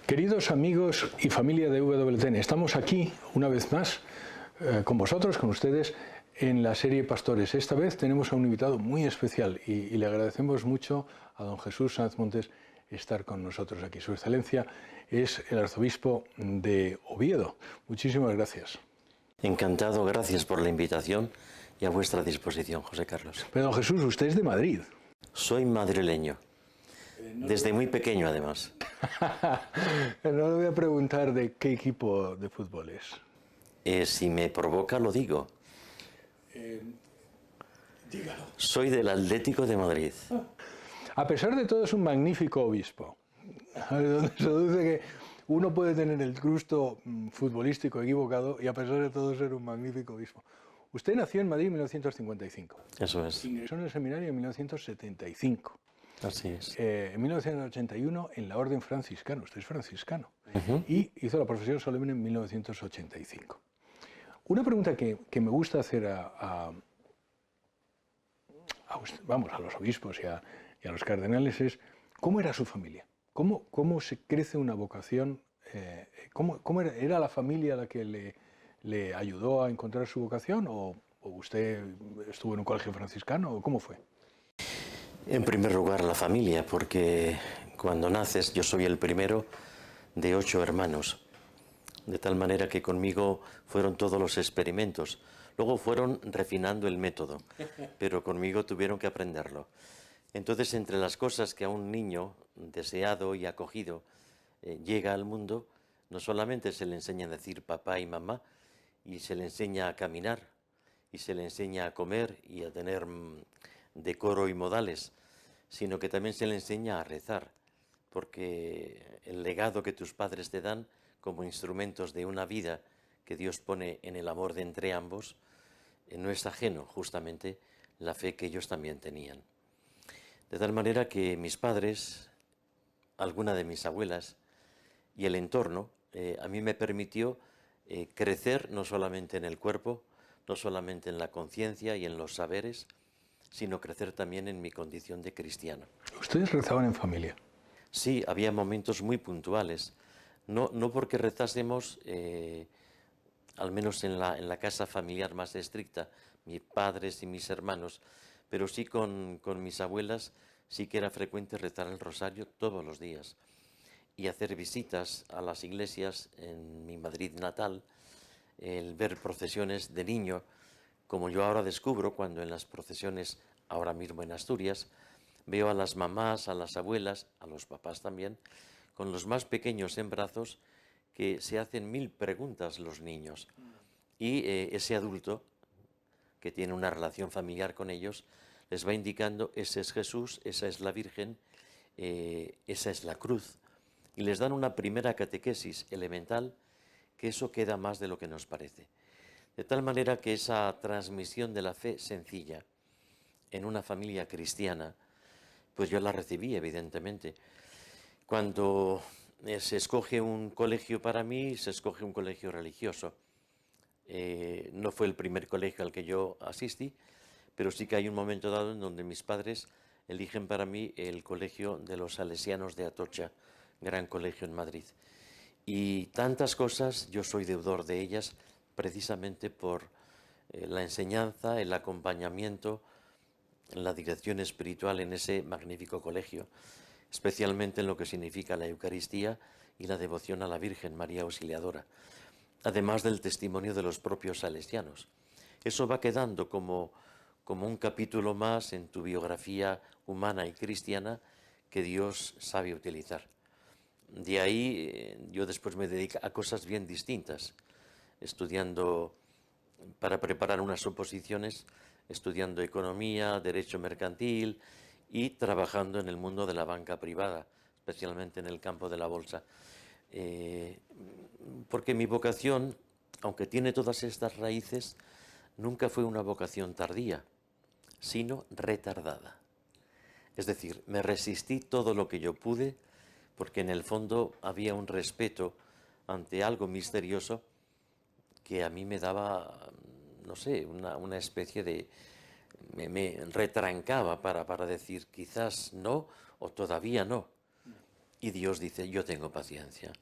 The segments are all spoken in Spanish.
Queridos amigos y familia de WTN, estamos aquí una vez más con vosotros, con ustedes, en la serie Pastores. Esta vez tenemos a un invitado muy especial y le agradecemos mucho a don Jesús Sanz Montes estar con nosotros aquí. Su excelencia es el arzobispo de Oviedo. Muchísimas gracias. Encantado, gracias por la invitación y a vuestra disposición, José Carlos. Pero don Jesús, usted es de Madrid. Soy madrileño, desde muy pequeño además. No le voy a preguntar de qué equipo de fútbol es. Si me provoca, lo digo. Dígalo. Soy del Atlético de Madrid. A pesar de todo, es un magnífico obispo. Donde se deduce que uno puede tener el gusto futbolístico equivocado y a pesar de todo ser un magnífico obispo. Usted nació en Madrid en 1955. Eso es. Ingresó en el seminario en 1975. Así es. En 1981 en la Orden Franciscana, usted es franciscano, y hizo la profesión solemne en 1985. Una pregunta que me gusta hacer a los obispos y a los cardenales es, ¿cómo era su familia? ¿Cómo se crece una vocación? ¿Cómo era la familia la que le ayudó a encontrar su vocación? ¿O usted estuvo en un colegio franciscano? ¿O cómo fue? En primer lugar, la familia, porque cuando naces yo soy el primero de 8 hermanos. De tal manera que conmigo fueron todos los experimentos. Luego fueron refinando el método, pero conmigo tuvieron que aprenderlo. Entonces, entre las cosas que a un niño deseado y acogido llega al mundo, no solamente se le enseña a decir papá y mamá, y se le enseña a caminar, y se le enseña a comer y a tener decoro y modales, sino que también se le enseña a rezar, porque el legado que tus padres te dan como instrumentos de una vida que Dios pone en el amor de entre ambos, no es ajeno justamente la fe que ellos también tenían. De tal manera que mis padres, alguna de mis abuelas y el entorno, a mí me permitió crecer no solamente en el cuerpo, no solamente en la conciencia y en los saberes, sino crecer también en mi condición de cristiano. ¿Ustedes rezaban en familia? Sí, había momentos muy puntuales. No porque rezásemos, al menos en la casa familiar más estricta, mis padres y mis hermanos, pero sí con mis abuelas, sí que era frecuente rezar el rosario todos los días y hacer visitas a las iglesias en mi Madrid natal, el ver procesiones de niño, como yo ahora descubro cuando en las procesiones, ahora mismo en Asturias, veo a las mamás, a las abuelas, a los papás también, con los más pequeños en brazos, que se hacen 1000 preguntas los niños. Y ese adulto, que tiene una relación familiar con ellos, les va indicando, ese es Jesús, esa es la Virgen, esa es la cruz. Y les dan una primera catequesis elemental, que eso queda más de lo que nos parece. De tal manera que esa transmisión de la fe sencilla en una familia cristiana, pues yo la recibí, evidentemente. Cuando se escoge un colegio para mí, se escoge un colegio religioso. No fue el primer colegio al que yo asistí, pero sí que hay un momento dado en donde mis padres eligen para mí el colegio de los Salesianos de Atocha, gran colegio en Madrid. Y tantas cosas, yo soy deudor de ellas, precisamente por la enseñanza, el acompañamiento, la dirección espiritual en ese magnífico colegio, especialmente en lo que significa la Eucaristía y la devoción a la Virgen María Auxiliadora, además del testimonio de los propios salesianos. Eso va quedando como un capítulo más en tu biografía humana y cristiana que Dios sabe utilizar. De ahí yo después me dedico a cosas bien distintas, estudiando para preparar unas oposiciones, estudiando economía, derecho mercantil y trabajando en el mundo de la banca privada, especialmente en el campo de la bolsa. Porque mi vocación, aunque tiene todas estas raíces, nunca fue una vocación tardía, sino retardada. Es decir, me resistí todo lo que yo pude, porque en el fondo había un respeto ante algo misterioso que a mí me daba, no sé, una especie de... me retrancaba para decir quizás no o todavía no. Y Dios dice, yo tengo paciencia.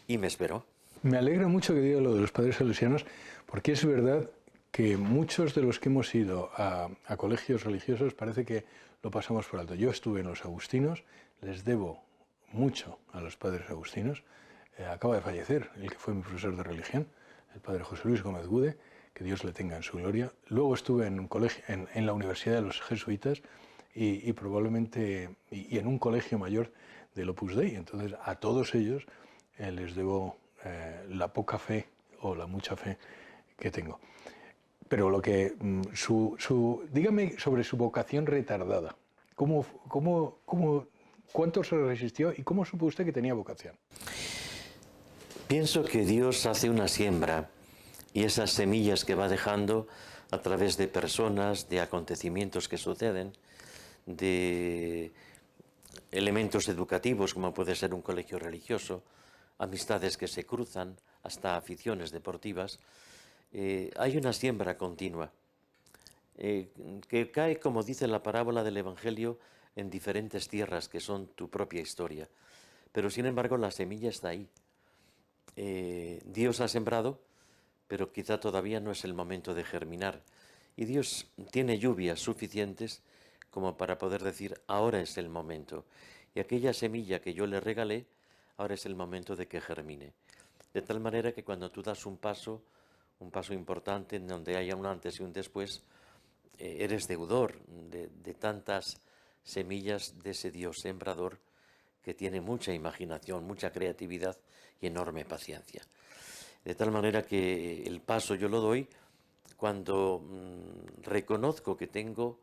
Y me esperó. Me alegra mucho que diga lo de los padres salesianos, porque es verdad que muchos de los que hemos ido a colegios religiosos parece que lo pasamos por alto. Yo estuve en los agustinos, les debo mucho a los padres agustinos. Acaba de fallecer el que fue mi profesor de religión, el padre José Luis Gómez Gude, que Dios le tenga en su gloria. Luego estuve en un colegio, en la Universidad de los Jesuitas y probablemente en un colegio mayor del Opus Dei. Entonces a todos ellos les debo la poca fe o la mucha fe que tengo. Pero lo que dígame sobre su vocación retardada. ¿Cuánto se resistió y cómo supo usted que tenía vocación? Pienso que Dios hace una siembra y esas semillas que va dejando a través de personas, de acontecimientos que suceden, de elementos educativos como puede ser un colegio religioso, amistades que se cruzan, hasta aficiones deportivas, hay una siembra continua que cae, como dice la parábola del Evangelio, en diferentes tierras que son tu propia historia. Pero sin embargo la semilla está ahí. Dios ha sembrado, pero quizá todavía no es el momento de germinar. Y Dios tiene lluvias suficientes como para poder decir, ahora es el momento. Y aquella semilla que yo le regalé, ahora es el momento de que germine. De tal manera que cuando tú das un paso importante en donde haya un antes y un después, eres deudor de tantas semillas de ese Dios sembrador que tiene mucha imaginación, mucha creatividad y enorme paciencia. De tal manera que el paso yo lo doy cuando reconozco que tengo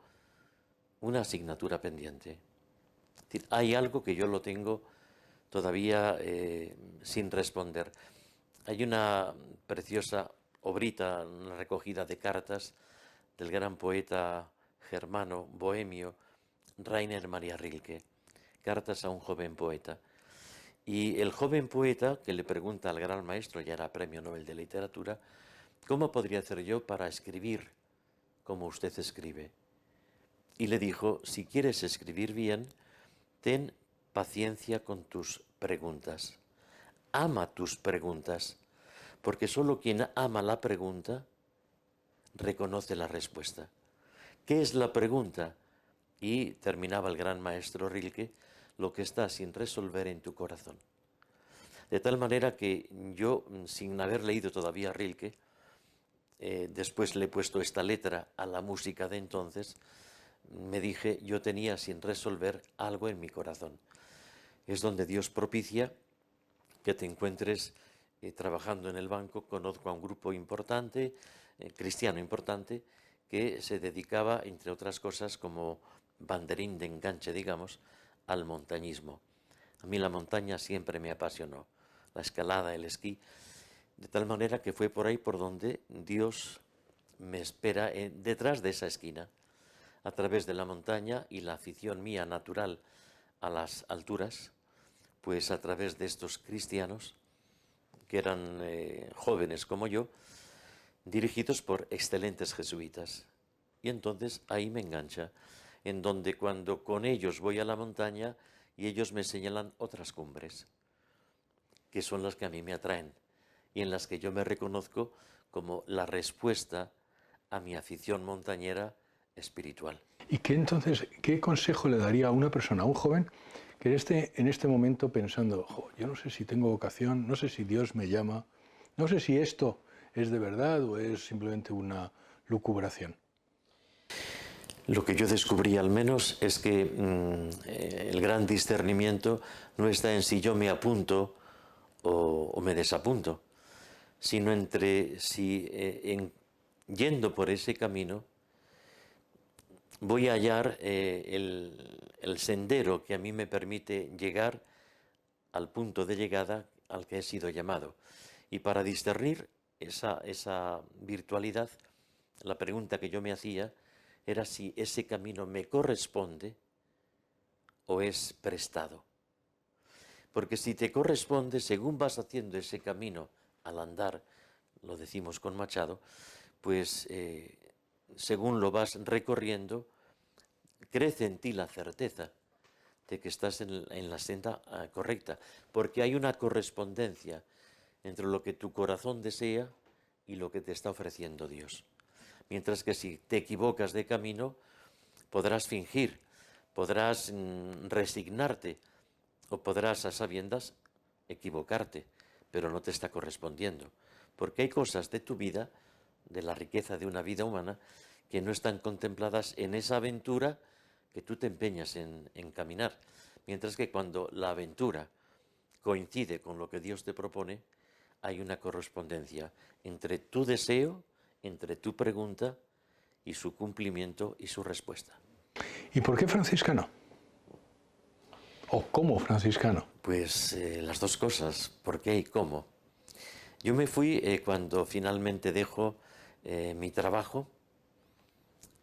una asignatura pendiente. Es decir, hay algo que yo lo tengo todavía sin responder. Hay una preciosa obrita, una recogida de cartas del gran poeta germano, bohemio, Rainer Maria Rilke, cartas a un joven poeta. Y el joven poeta que le pregunta al gran maestro, ya era premio Nobel de Literatura, ¿cómo podría hacer yo para escribir como usted escribe? Y le dijo, si quieres escribir bien, ten paciencia con tus preguntas. Ama tus preguntas, porque solo quien ama la pregunta reconoce la respuesta. ¿Qué es la pregunta? Y terminaba el gran maestro Rilke, lo que está sin resolver en tu corazón. De tal manera que yo, sin haber leído todavía Rilke, después le he puesto esta letra a la música de entonces, me dije, yo tenía sin resolver algo en mi corazón. Es donde Dios propicia que te encuentres trabajando en el banco. Conozco a un grupo importante, cristiano importante, que se dedicaba, entre otras cosas, como banderín de enganche, digamos, al montañismo. A mí la montaña siempre me apasionó, la escalada, el esquí, de tal manera que fue por ahí por donde Dios me espera detrás de esa esquina, a través de la montaña y la afición mía natural a las alturas, pues a través de estos cristianos que eran jóvenes como yo, dirigidos por excelentes jesuitas. Y entonces ahí me engancha, en donde cuando con ellos voy a la montaña y ellos me señalan otras cumbres, que son las que a mí me atraen y en las que yo me reconozco como la respuesta a mi afición montañera espiritual. ¿Y qué consejo le daría a una persona, a un joven, que esté en este momento pensando, yo no sé si tengo vocación, no sé si Dios me llama, no sé si esto es de verdad o es simplemente una lucubración? Lo que yo descubrí al menos es que el gran discernimiento no está en si yo me apunto o me desapunto, sino entre si yendo por ese camino voy a hallar el sendero que a mí me permite llegar al punto de llegada al que he sido llamado. Y para discernir esa virtualidad, la pregunta que yo me hacía era si ese camino me corresponde o es prestado. Porque si te corresponde, según vas haciendo ese camino al andar, lo decimos con Machado, pues según lo vas recorriendo, crece en ti la certeza de que estás en la senda correcta, porque hay una correspondencia entre lo que tu corazón desea y lo que te está ofreciendo Dios. Mientras que si te equivocas de camino, podrás fingir, podrás resignarte o podrás a sabiendas equivocarte, pero no te está correspondiendo. Porque hay cosas de tu vida, de la riqueza de una vida humana, que no están contempladas en esa aventura que tú te empeñas en caminar. Mientras que cuando la aventura coincide con lo que Dios te propone, hay una correspondencia entre tu deseo, entre tu pregunta y su cumplimiento y su respuesta. ¿Y por qué franciscano? ¿O cómo franciscano? Pues las dos cosas, ¿por qué y cómo? Yo me fui cuando finalmente dejo mi trabajo,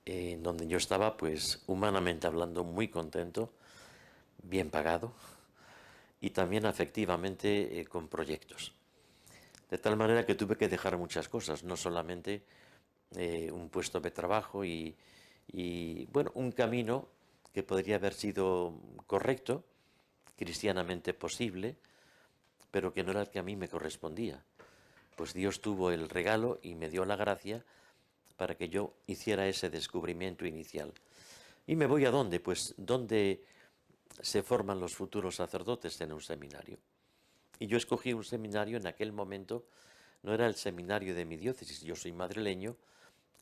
en donde yo estaba, pues humanamente hablando, muy contento, bien pagado y también afectivamente con proyectos. De tal manera que tuve que dejar muchas cosas, no solamente un puesto de trabajo y, bueno, un camino que podría haber sido correcto, cristianamente posible, pero que no era el que a mí me correspondía. Pues Dios tuvo el regalo y me dio la gracia para que yo hiciera ese descubrimiento inicial. ¿Y me voy a dónde? Pues donde se forman los futuros sacerdotes, en un seminario. Y yo escogí un seminario en aquel momento, no era el seminario de mi diócesis, yo soy madrileño,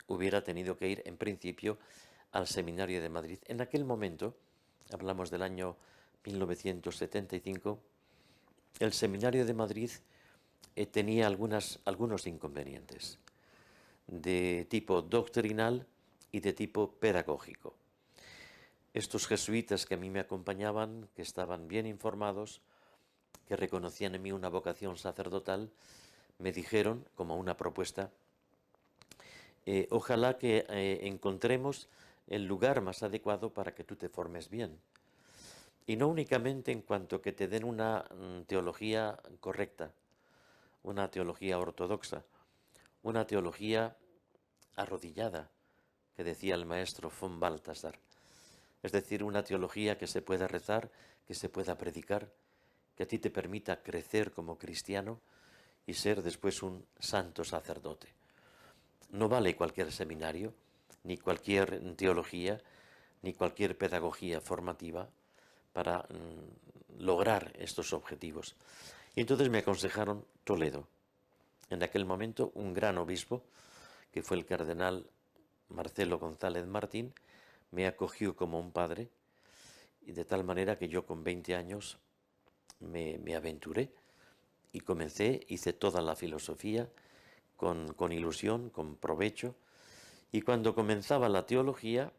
hubiera tenido que ir en principio al seminario de Madrid. En aquel momento, hablamos del año 1975, el seminario de Madrid tenía algunos inconvenientes de tipo doctrinal y de tipo pedagógico. Estos jesuitas que a mí me acompañaban, que estaban bien informados, que reconocían en mí una vocación sacerdotal, me dijeron, como una propuesta, ojalá que encontremos el lugar más adecuado para que tú te formes bien. Y no únicamente en cuanto que te den una teología correcta, una teología ortodoxa, una teología arrodillada, que decía el maestro von Balthasar. Es decir, una teología que se pueda rezar, que se pueda predicar, que a ti te permita crecer como cristiano y ser después un santo sacerdote. No vale cualquier seminario, ni cualquier teología, ni cualquier pedagogía formativa para lograr estos objetivos. Y entonces me aconsejaron Toledo. En aquel momento un gran obispo, que fue el cardenal Marcelo González Martín, me acogió como un padre, y de tal manera que yo con 20 años me aventuré y comencé, hice toda la filosofía con ilusión, con provecho, y cuando comenzaba la teología,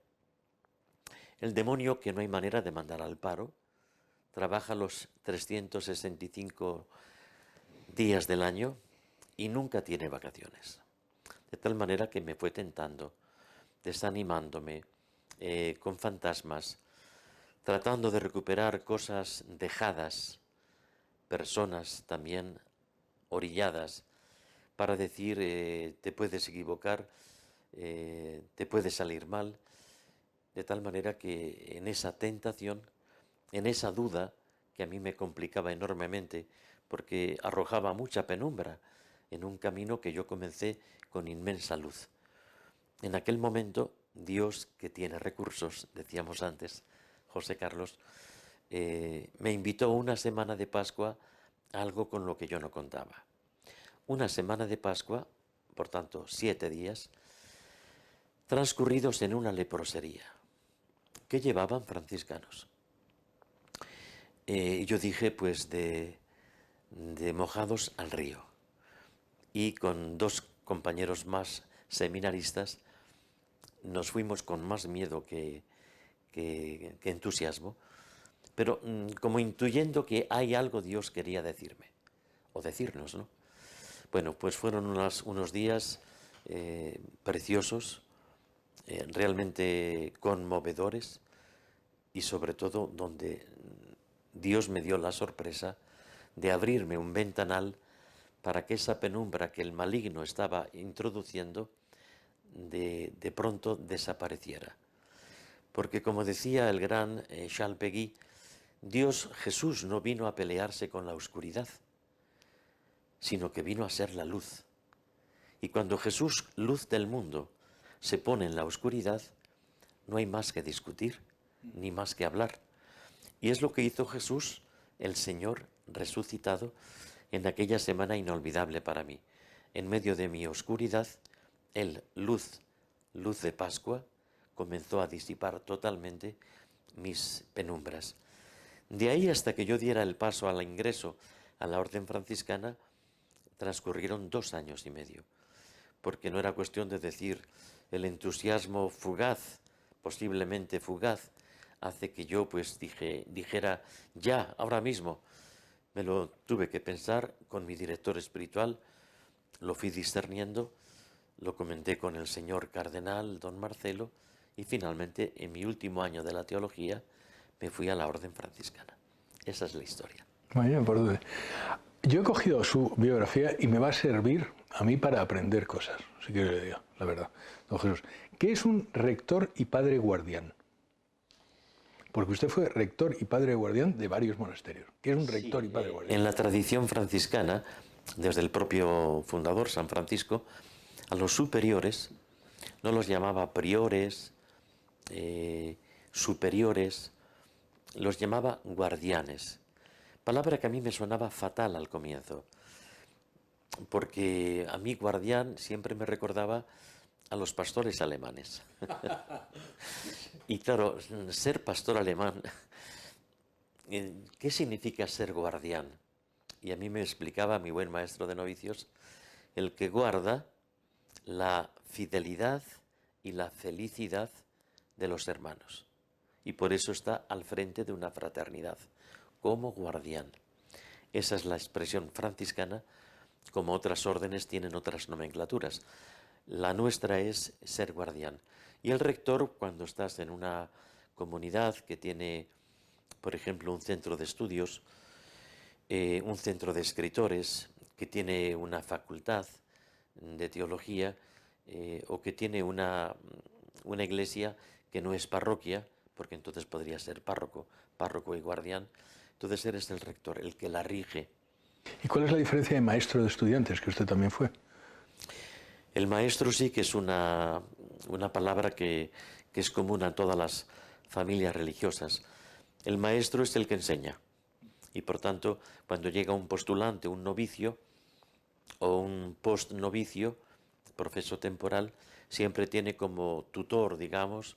el demonio, que no hay manera de mandar al paro, trabaja los 365 días del año y nunca tiene vacaciones. De tal manera que me fue tentando, desanimándome, con fantasmas, tratando de recuperar cosas dejadas, personas también orilladas, para decir, te puedes equivocar, te puede salir mal, de tal manera que en esa tentación, en esa duda, que a mí me complicaba enormemente, porque arrojaba mucha penumbra en un camino que yo comencé con inmensa luz. En aquel momento, Dios, que tiene recursos, decíamos antes, José Carlos, me invitó una semana de Pascua a algo con lo que yo no contaba. Una semana de Pascua, por tanto 7 días, transcurridos en una leprosería. ¿Qué llevaban franciscanos? Yo dije, pues de mojados al río. Y con 2 compañeros más seminaristas nos fuimos con más miedo que entusiasmo, pero como intuyendo que hay algo Dios quería decirme, o decirnos, ¿no? Bueno, pues fueron unos días preciosos, realmente conmovedores, y sobre todo donde Dios me dio la sorpresa de abrirme un ventanal para que esa penumbra que el maligno estaba introduciendo de pronto desapareciera. Porque como decía el gran Charles Péguy, Jesús no vino a pelearse con la oscuridad, sino que vino a ser la luz. Y cuando Jesús, luz del mundo, se pone en la oscuridad, no hay más que discutir, ni más que hablar. Y es lo que hizo Jesús, el Señor resucitado, en aquella semana inolvidable para mí. En medio de mi oscuridad, Él, luz de Pascua, comenzó a disipar totalmente mis penumbras. De ahí hasta que yo diera el paso al ingreso a la orden franciscana, transcurrieron 2 años y medio, porque no era cuestión de decir el entusiasmo fugaz, posiblemente fugaz, hace que yo pues dijera ya, ahora mismo. Me lo tuve que pensar con mi director espiritual, lo fui discerniendo, lo comenté con el señor cardenal, don Marcelo, y finalmente en mi último año de la teología me fui a la orden franciscana. Esa es la historia. Vaya, por dónde. Yo he cogido su biografía y me va a servir a mí para aprender cosas, si quiere que le diga, la verdad. Don Jesús, ¿qué es un rector y padre guardián? Porque usted fue rector y padre guardián de varios monasterios. ¿Qué es un rector y padre guardián? En la tradición franciscana, desde el propio fundador, San Francisco, a los superiores no los llamaba priores, superiores, los llamaba guardianes. Palabra que a mí me sonaba fatal al comienzo, porque a mí guardián siempre me recordaba a los pastores alemanes. Y claro, ser pastor alemán, ¿qué significa ser guardián? Y a mí me explicaba mi buen maestro de novicios, el que guarda la fidelidad y la felicidad de los hermanos. Y por eso está al frente de una fraternidad, como guardián. Esa es la expresión franciscana, como otras órdenes tienen otras nomenclaturas. La nuestra es ser guardián. Y el rector, cuando estás en una comunidad que tiene, por ejemplo, un centro de estudios, un centro de escritores, que tiene una facultad de teología, o que tiene una iglesia que no es parroquia, porque entonces podría ser párroco y guardián, entonces eres el rector, el que la rige. ¿Y cuál es la diferencia de maestro de estudiantes, que usted también fue? El maestro sí que es una palabra que es común a todas las familias religiosas. El maestro es el que enseña. Y por tanto, cuando llega un postulante, un novicio o un postnovicio, profeso temporal, siempre tiene como tutor, digamos,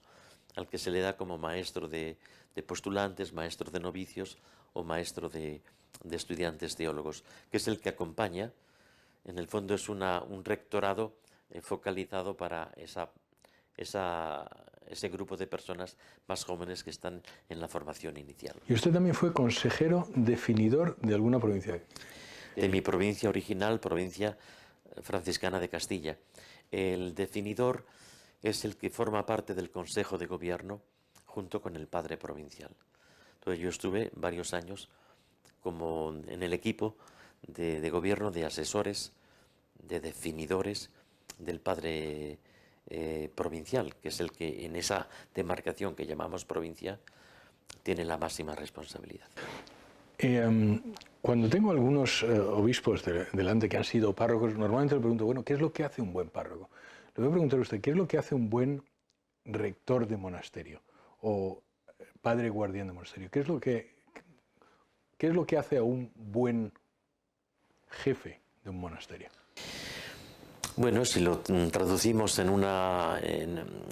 al que se le da como maestro de postulantes, maestro de novicios o maestro de estudiantes teólogos, que es el que acompaña. En el fondo es un rectorado focalizado para ese grupo de personas más jóvenes que están en la formación inicial. ¿Y usted también fue consejero definidor de alguna provincia? De mi provincia original, provincia franciscana de Castilla. El definidor es el que forma parte del Consejo de Gobierno junto con el padre provincial. Entonces yo estuve varios años como en el equipo de gobierno, de asesores, de definidores del padre provincial, que es el que en esa demarcación que llamamos provincia tiene la máxima responsabilidad. Cuando tengo algunos obispos delante que han sido párrocos, normalmente le pregunto, bueno, ¿qué es lo que hace un buen párroco? Le voy a preguntar a usted, ¿qué es lo que hace un buen rector de monasterio o padre guardián de monasterio? ¿Qué es lo que hace a un buen jefe de un monasterio? Bueno, si lo traducimos en una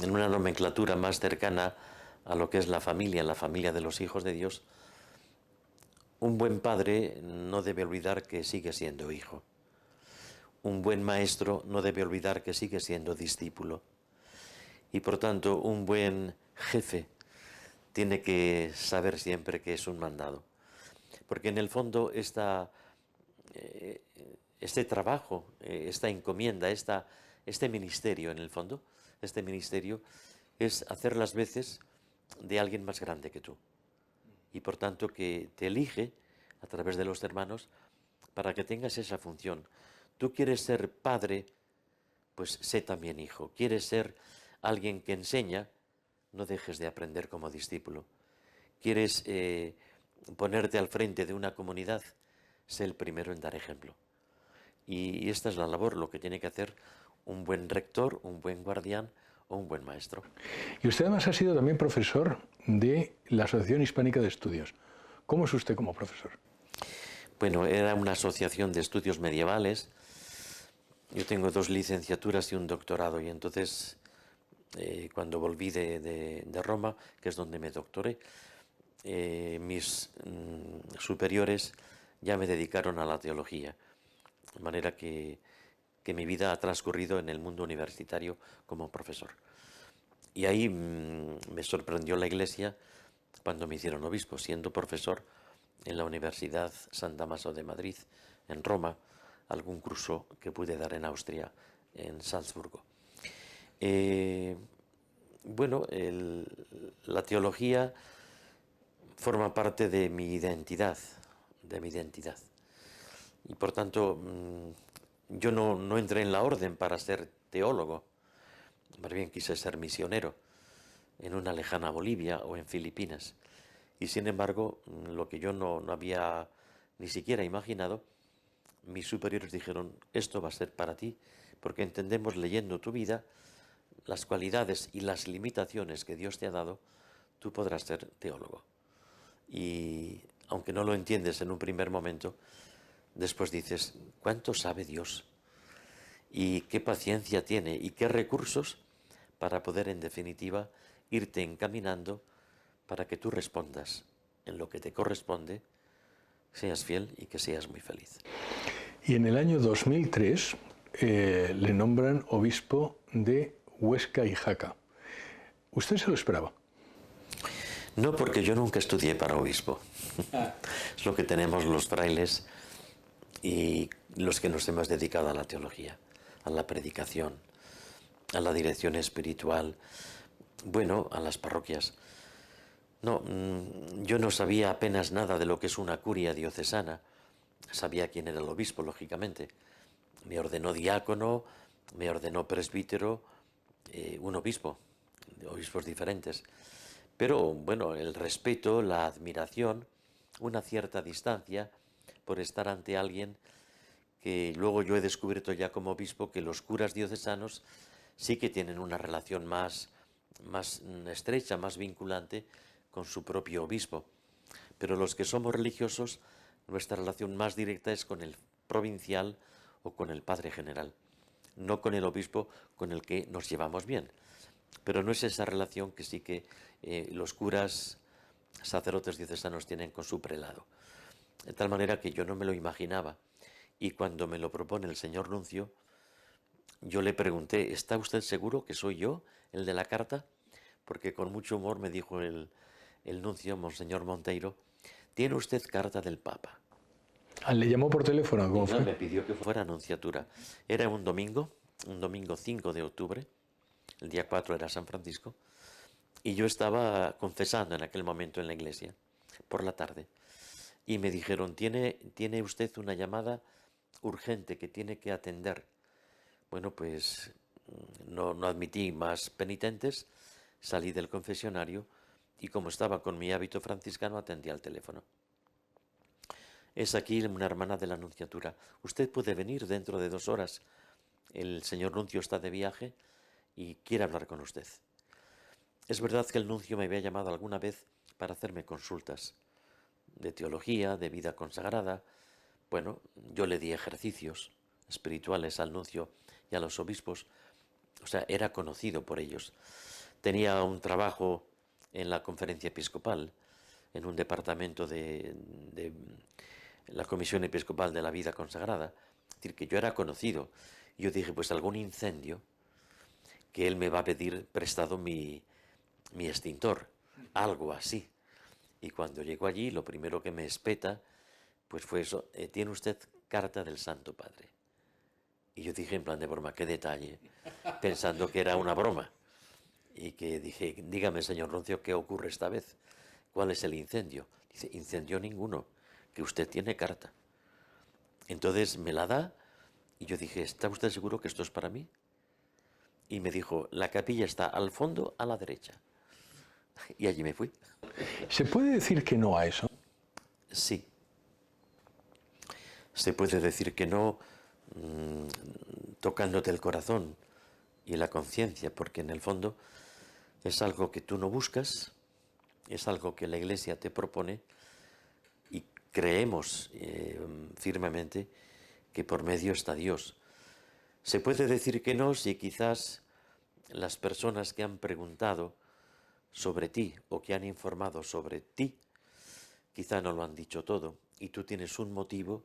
nomenclatura más cercana a lo que es la familia de los hijos de Dios, un buen padre no debe olvidar que sigue siendo hijo. Un buen maestro no debe olvidar que sigue siendo discípulo. Y por tanto, un buen jefe tiene que saber siempre que es un mandado. Porque en el fondo este trabajo, esta encomienda, este ministerio en el fondo, este ministerio es hacer las veces de alguien más grande que tú. Y por tanto que te elige a través de los hermanos para que tengas esa función. Tú quieres ser padre, pues sé también hijo. Quieres ser alguien que enseña, no dejes de aprender como discípulo. Quieres ponerte al frente de una comunidad, sé el primero en dar ejemplo. Y esta es la labor, lo que tiene que hacer un buen rector, un buen guardián o un buen maestro. Y usted además ha sido también profesor de la Asociación Hispánica de Estudios. ¿Cómo es usted como profesor? Bueno, era una asociación de estudios medievales. Yo tengo 2 licenciaturas y un doctorado, y entonces cuando volví de Roma, que es donde me doctoré, mis superiores ya me dedicaron a la teología, de manera que mi vida ha transcurrido en el mundo universitario como profesor. Y ahí me sorprendió la Iglesia cuando me hicieron obispo, siendo profesor en la Universidad San Damaso de Madrid, en Roma, algún curso que pude dar en Austria, en Salzburgo. Bueno, la teología forma parte de mi identidad, Y por tanto, yo no entré en la orden para ser teólogo, más bien quise ser misionero en una lejana Bolivia o en Filipinas. Y sin embargo, lo que yo no había ni siquiera imaginado, mis superiores dijeron, esto va a ser para ti, porque entendemos leyendo tu vida, las cualidades y las limitaciones que Dios te ha dado, tú podrás ser teólogo. Y aunque no lo entiendes en un primer momento, después dices, ¿cuánto sabe Dios? Y qué paciencia tiene y qué recursos para poder, en definitiva, irte encaminando para que tú respondas en lo que te corresponde, seas fiel y que seas muy feliz. Y en el año 2003 le nombran obispo de Huesca y Jaca. ¿Usted se lo esperaba? No, porque yo nunca estudié para obispo. Es lo que tenemos los frailes y los que nos hemos dedicado a la teología, a la predicación, a la dirección espiritual, bueno, a las parroquias. No, yo no sabía apenas nada de lo que es una curia diocesana. Sabía quién era el obispo, lógicamente. Me ordenó diácono, me ordenó presbítero, un obispo, obispos diferentes. Pero, bueno, el respeto, la admiración, una cierta distancia por estar ante alguien que luego yo he descubierto ya como obispo que los curas diocesanos sí que tienen una relación más estrecha, más vinculante con su propio obispo. Pero los que somos religiosos, nuestra relación más directa es con el provincial o con el padre general, no con el obispo con el que nos llevamos bien. Pero no es esa relación que sí que los curas sacerdotes diocesanos tienen con su prelado. De tal manera que yo no me lo imaginaba. Y cuando me lo propone el señor nuncio, yo le pregunté, ¿está usted seguro que soy yo el de la carta? Porque con mucho humor me dijo el nuncio, Monseñor Monteiro, ¿tiene usted carta del Papa? ¿Le llamó por teléfono? ¿Cómo fue? Me pidió que fuera nunciatura. Era un domingo 5 de octubre, el día 4 era San Francisco, y yo estaba confesando en aquel momento en la iglesia, por la tarde, y me dijeron, tiene usted una llamada urgente que tiene que atender. Bueno, pues no admití más penitentes, salí del confesionario y como estaba con mi hábito franciscano atendí al teléfono. Es aquí una hermana de la nunciatura. Usted puede venir dentro de 2 horas. El señor nuncio está de viaje y quiere hablar con usted. Es verdad que el nuncio me había llamado alguna vez para hacerme consultas de teología, de vida consagrada. Bueno, yo le di ejercicios espirituales al nuncio y a los obispos. O sea, era conocido por ellos. Tenía un trabajo en la conferencia episcopal, en un departamento de la Comisión Episcopal de la Vida Consagrada. Es decir, que yo era conocido. Yo dije, pues algún incendio, que él me va a pedir prestado mi extintor, algo así. Y cuando llego allí, lo primero que me espeta, pues fue eso, ¿tiene usted carta del Santo Padre? Y yo dije en plan de broma, qué detalle, pensando que era una broma. Y que dije, dígame, señor nuncio, ¿qué ocurre esta vez? ¿Cuál es el incendio? Dice, incendio ninguno, que usted tiene carta. Entonces me la da y yo dije, ¿está usted seguro que esto es para mí? Y me dijo, la capilla está al fondo a la derecha. Y allí me fui. ¿Se puede decir que no a eso? sí. Se puede decir que no tocándote el corazón y la conciencia, porque en el fondo es algo que tú no buscas, es algo que la Iglesia te propone y creemos firmemente que por medio está Dios. Se puede decir que no si quizás las personas que han preguntado sobre ti o que han informado sobre ti, quizá no lo han dicho todo y tú tienes un motivo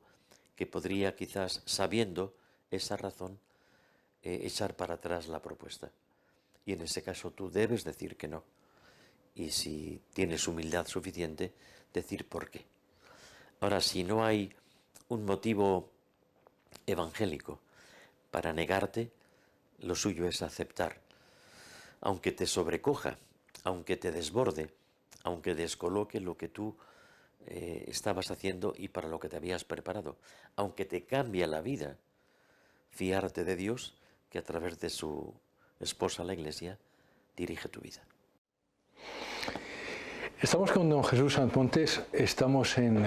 que podría quizás, sabiendo esa razón, echar para atrás la propuesta. Y en ese caso tú debes decir que no. Y si tienes humildad suficiente, decir por qué. Ahora, si no hay un motivo evangélico para negarte, lo suyo es aceptar. Aunque te sobrecoja, aunque te desborde, aunque descoloque lo que tú estabas haciendo y para lo que te habías preparado, aunque te cambie la vida, fiarte de Dios, que a través de su esposa, la Iglesia, dirige tu vida. Estamos con don Jesús Sanzmontes, estamos en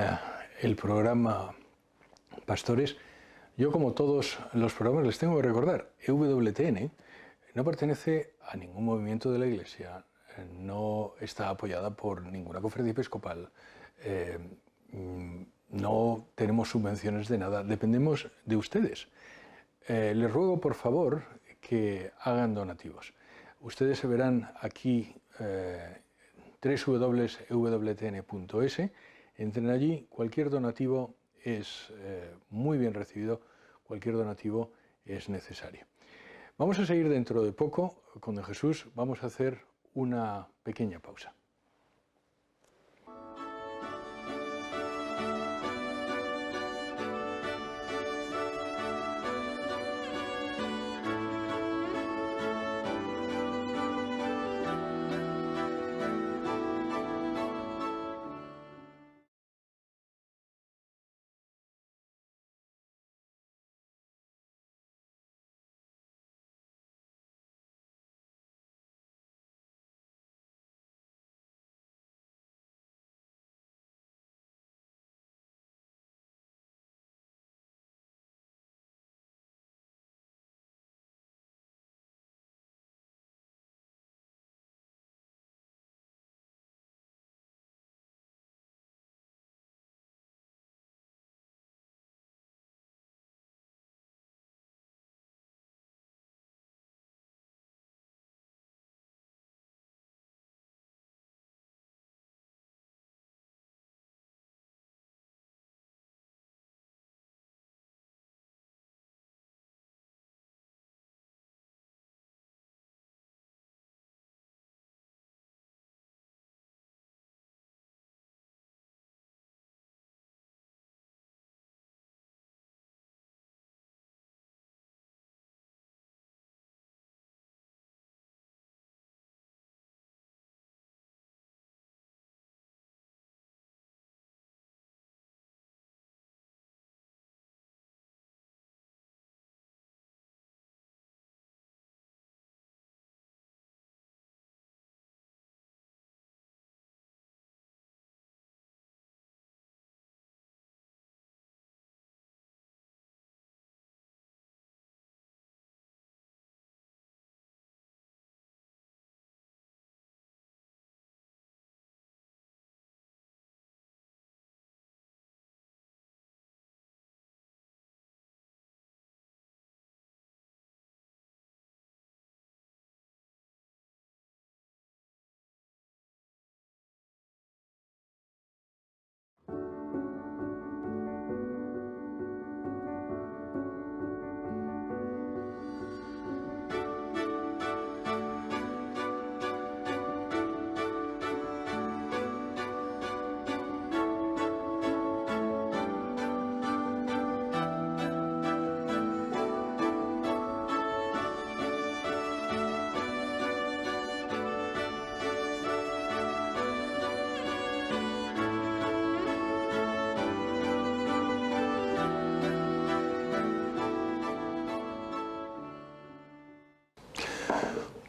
el programa Pastores. Yo, como todos los programas, les tengo que recordar, EWTN no pertenece a ningún movimiento de la Iglesia, no está apoyada por ninguna conferencia episcopal, no tenemos subvenciones de nada, dependemos de ustedes. Les ruego, por favor, que hagan donativos. Ustedes se verán aquí www.ewtn.es, entren allí, cualquier donativo es muy bien recibido, cualquier donativo es necesario. Vamos a seguir dentro de poco con don Jesús, vamos a hacer una pequeña pausa.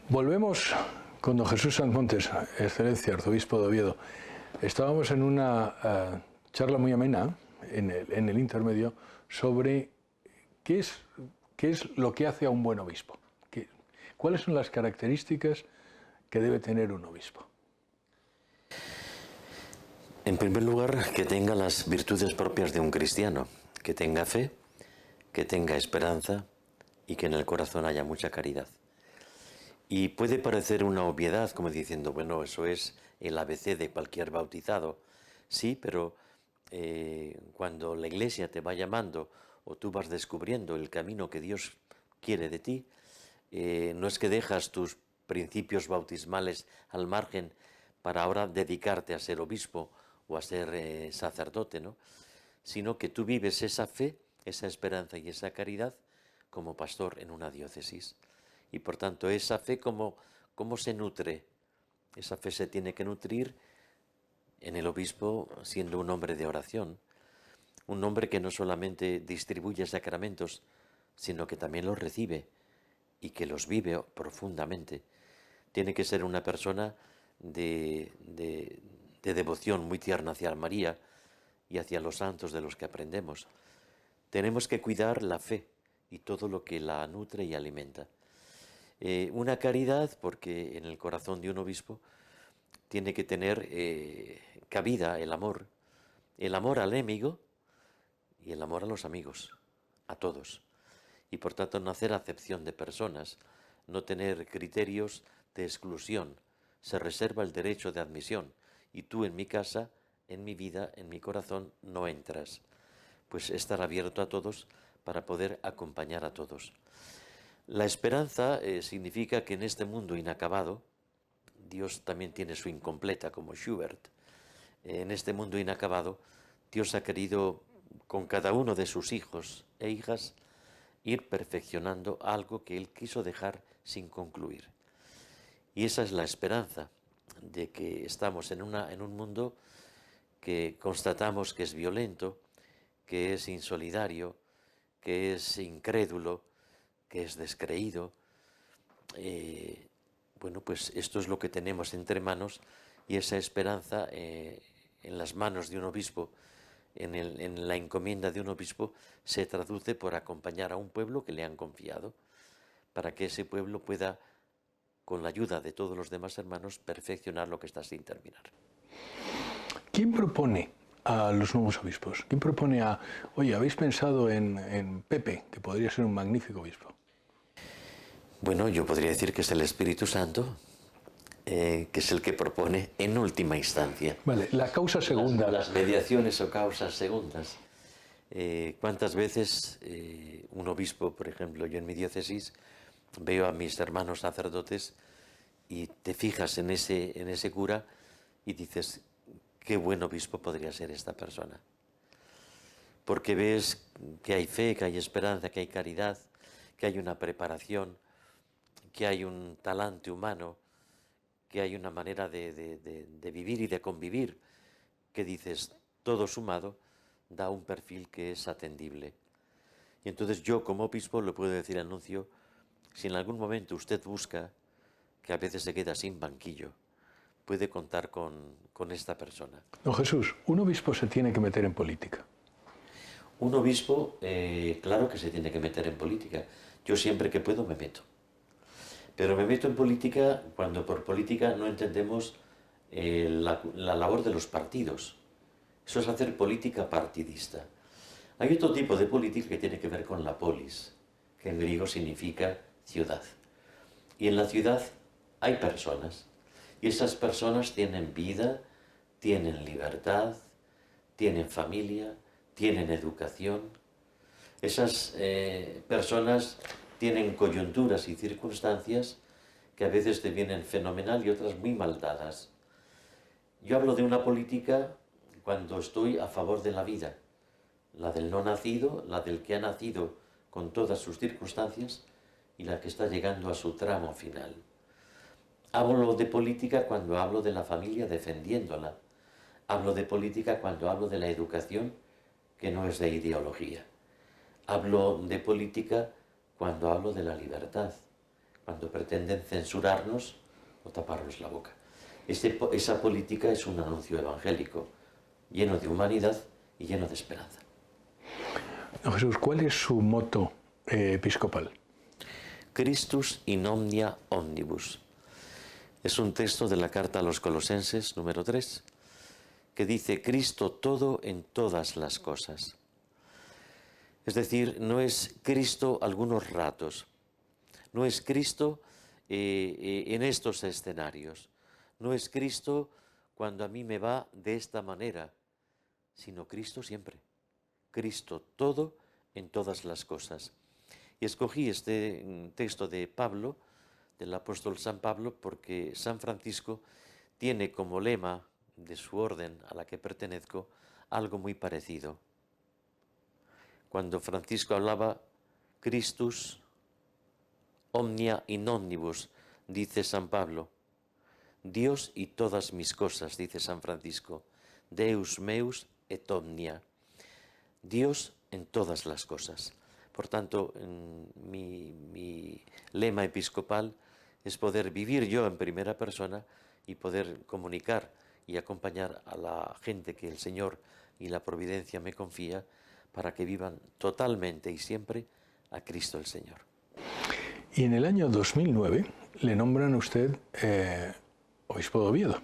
Volvemos con don Jesús Sanzmontes, Excelencia, Arzobispo de Oviedo. Estábamos en una charla muy amena en el intermedio sobre qué es lo que hace a un buen obispo. ¿Cuáles son las características que debe tener un obispo? En primer lugar, que tenga las virtudes propias de un cristiano, que tenga fe, que tenga esperanza y que en el corazón haya mucha caridad. Y puede parecer una obviedad, como diciendo, bueno, eso es el ABC de cualquier bautizado. Sí, pero cuando la Iglesia te va llamando o tú vas descubriendo el camino que Dios quiere de ti, no es que dejas tus principios bautismales al margen para ahora dedicarte a ser obispo o a ser sacerdote, ¿no? Sino que tú vives esa fe, esa esperanza y esa caridad como pastor en una diócesis. Y por tanto, esa fe, ¿cómo se nutre? Esa fe se tiene que nutrir en el obispo siendo un hombre de oración, un hombre que no solamente distribuye sacramentos, sino que también los recibe y que los vive profundamente. Tiene que ser una persona de devoción muy tierna hacia María y hacia los santos de los que aprendemos. Tenemos que cuidar la fe y todo lo que la nutre y alimenta. Una caridad, porque en el corazón de un obispo tiene que tener cabida el amor al enemigo y el amor a los amigos, a todos. Y por tanto no hacer acepción de personas, no tener criterios de exclusión. Se reserva el derecho de admisión y tú en mi casa, en mi vida, en mi corazón no entras. Pues estar abierto a todos para poder acompañar a todos. La esperanza significa que en este mundo inacabado, Dios también tiene su incompleta, como Schubert. En este mundo inacabado, Dios ha querido con cada uno de sus hijos e hijas ir perfeccionando algo que Él quiso dejar sin concluir. Y esa es la esperanza de que estamos en un mundo que constatamos que es violento, que es insolidario, que es incrédulo, que es descreído. Bueno, pues esto es lo que tenemos entre manos y esa esperanza en las manos de un obispo, en la encomienda de un obispo, se traduce por acompañar a un pueblo que le han confiado, para que ese pueblo pueda, con la ayuda de todos los demás hermanos, perfeccionar lo que está sin terminar. ¿Quién propone a los nuevos obispos? ¿Quién propone oye, habéis pensado en Pepe, que podría ser un magnífico obispo? Bueno, yo podría decir que es el Espíritu Santo, que es el que propone en última instancia. Vale, la causa segunda. Las mediaciones o causas segundas. ¿Cuántas veces un obispo, por ejemplo, yo en mi diócesis, veo a mis hermanos sacerdotes y te fijas en ese cura y dices, qué buen obispo podría ser esta persona? Porque ves que hay fe, que hay esperanza, que hay caridad, que hay una preparación, que hay un talante humano, que hay una manera de vivir y de convivir, que dices, todo sumado, da un perfil que es atendible. Y entonces yo como obispo le puedo decir al nuncio, si en algún momento usted busca, que a veces se queda sin banquillo, puede contar con esta persona. Don Jesús, un obispo se tiene que meter en política. Un obispo, claro que se tiene que meter en política. Yo siempre que puedo me meto. Pero me meto en política cuando por política no entendemos la labor de los partidos. Eso es hacer política partidista. Hay otro tipo de política que tiene que ver con la polis, que en griego significa ciudad. Y en la ciudad hay personas. Y esas personas tienen vida, tienen libertad, tienen familia, tienen educación. Esas personas tienen coyunturas y circunstancias que a veces te vienen fenomenal y otras muy mal dadas. Yo hablo de una política cuando estoy a favor de la vida, la del no nacido, la del que ha nacido con todas sus circunstancias y la que está llegando a su tramo final. Hablo de política cuando hablo de la familia defendiéndola. Hablo de política cuando hablo de la educación, que no es de ideología. Hablo de política cuando hablo de la libertad, cuando pretenden censurarnos o taparnos la boca. Esa política es un anuncio evangélico. lleno de humanidad y lleno de esperanza. Don Jesús, ¿cuál es su moto episcopal? Christus in omnia omnibus. Es un texto de la carta a los Colosenses, número 3, que dice Cristo todo en todas las cosas. Es decir, no es Cristo algunos ratos, no es Cristo en estos escenarios, no es Cristo cuando a mí me va de esta manera, sino Cristo siempre. Cristo todo en todas las cosas. Y escogí este texto de Pablo, del apóstol San Pablo, porque San Francisco tiene como lema de su orden a la que pertenezco algo muy parecido. Cuando Francisco hablaba Christus omnia in omnibus, dice San Pablo, Dios y todas mis cosas, dice San Francisco, Deus meus et omnia, Dios en todas las cosas. Por tanto, mi lema episcopal es poder vivir yo en primera persona y poder comunicar y acompañar a la gente que el Señor y la providencia me confía para que vivan totalmente y siempre a Cristo el Señor. Y en el año 2009 le nombran a usted obispo de Oviedo.